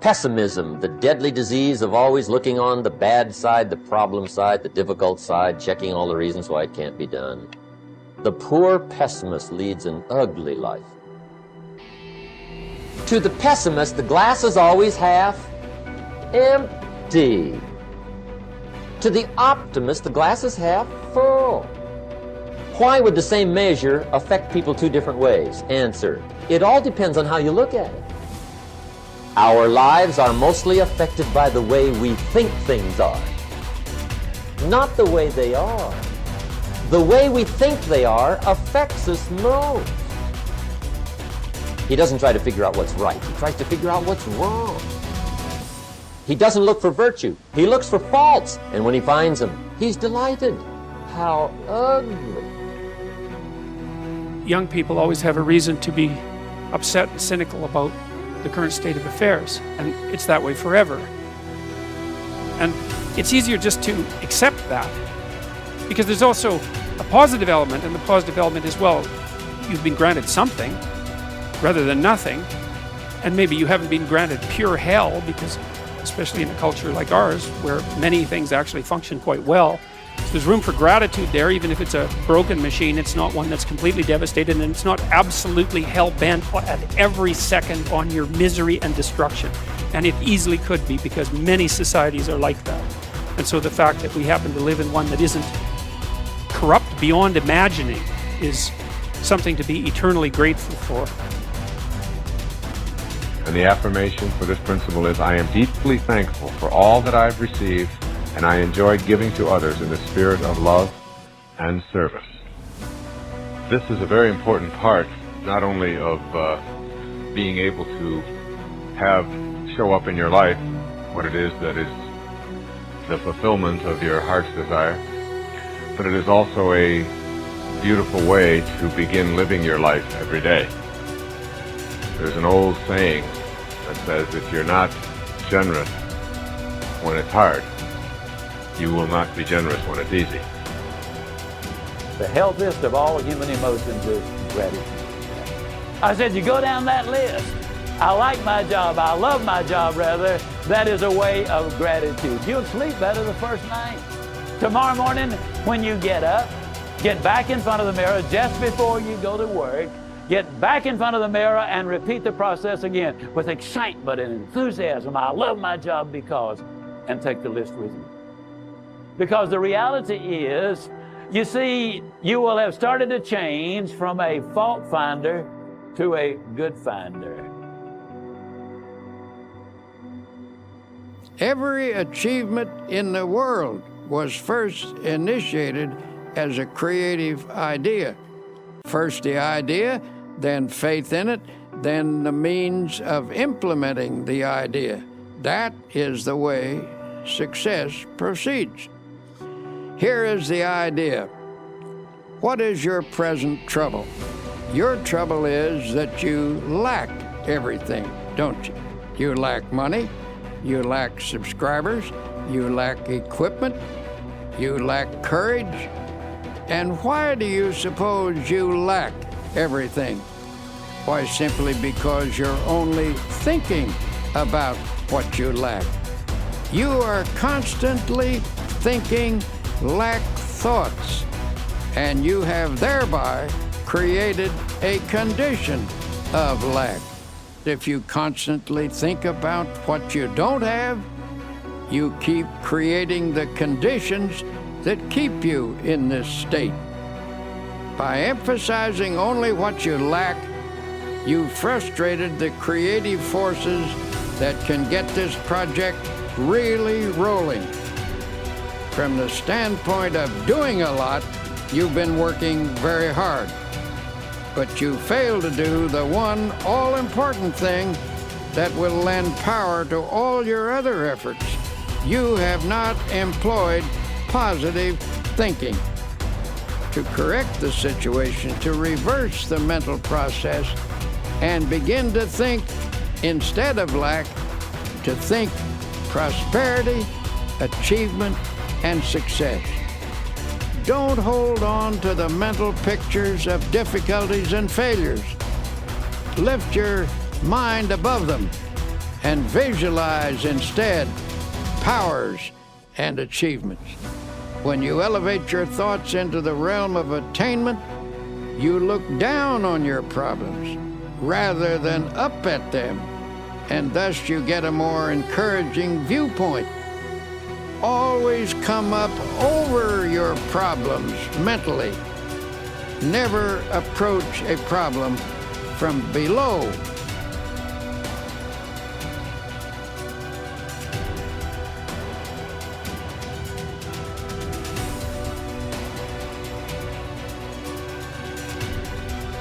Pessimism, the deadly disease of always looking on the bad side, the problem side, the difficult side, checking all the reasons why it can't be done. The poor pessimist leads an ugly life. To the pessimist, the glass is always half empty. To the optimist, the glass is half full. Why would the same measure affect people two different ways? Answer: it all depends on how you look at it. Our lives are mostly affected by the way we think things are, not the way they are. The way we think they are affects us most. He doesn't try to figure out what's right. He tries to figure out what's wrong. He doesn't look for virtue. He looks for faults. And when he finds them, he's delighted. How ugly. Young people always have a reason to be upset and cynical about the current state of affairs, and it's that way forever. And it's easier just to accept that, because there's also a positive element, and the positive element is, well, you've been granted something rather than nothing, and maybe you haven't been granted pure hell, because especially in a culture like ours where many things actually function quite well, so there's room for gratitude there. Even if it's a broken machine, it's not one that's completely devastated, and it's not absolutely hell-bent at every second on your misery and destruction. And it easily could be, because many societies are like that. And so the fact that we happen to live in one that isn't corrupt beyond imagining is something to be eternally grateful for. And the affirmation for this principle is, I am deeply thankful for all that I've received, and I enjoy giving to others in the spirit of love and service. This is a very important part, not only of being able to show up in your life what it is that is the fulfillment of your heart's desire, but it is also a beautiful way to begin living your life every day. There's an old saying that says, if you're not generous when it's hard, you will not be generous when it's easy. The healthiest of all human emotions is gratitude. I said, you go down that list. I like my job. I love my job, rather. That is a way of gratitude. You'll sleep better the first night. Tomorrow morning, when you get up, get back in front of the mirror just before you go to work. Get back in front of the mirror and repeat the process again with excitement and enthusiasm. I love my job because, and take the list with you. Because the reality is, you see, you will have started to change from a fault finder to a good finder. Every achievement in the world was first initiated as a creative idea. First the idea, then faith in it, then the means of implementing the idea. That is the way success proceeds. Here is the idea. What is your present trouble? Your trouble is that you lack everything, don't you? You lack money, you lack subscribers, you lack equipment, you lack courage. And why do you suppose you lack everything? Why, simply because you're only thinking about what you lack. You are constantly thinking lack thoughts, and you have thereby created a condition of lack. If you constantly think about what you don't have, you keep creating the conditions that keep you in this state. By emphasizing only what you lack, you've frustrated the creative forces that can get this project really rolling. From the standpoint of doing a lot, you've been working very hard. But you fail to do the one all-important thing that will lend power to all your other efforts. You have not employed positive thinking. To correct the situation, to reverse the mental process, and begin to think, instead of lack, to think prosperity, achievement, and success. Don't hold on to the mental pictures of difficulties and failures. Lift your mind above them and visualize instead powers and achievements. When you elevate your thoughts into the realm of attainment, you look down on your problems rather than up at them, and thus you get a more encouraging viewpoint. Always come up over your problems mentally. Never approach a problem from below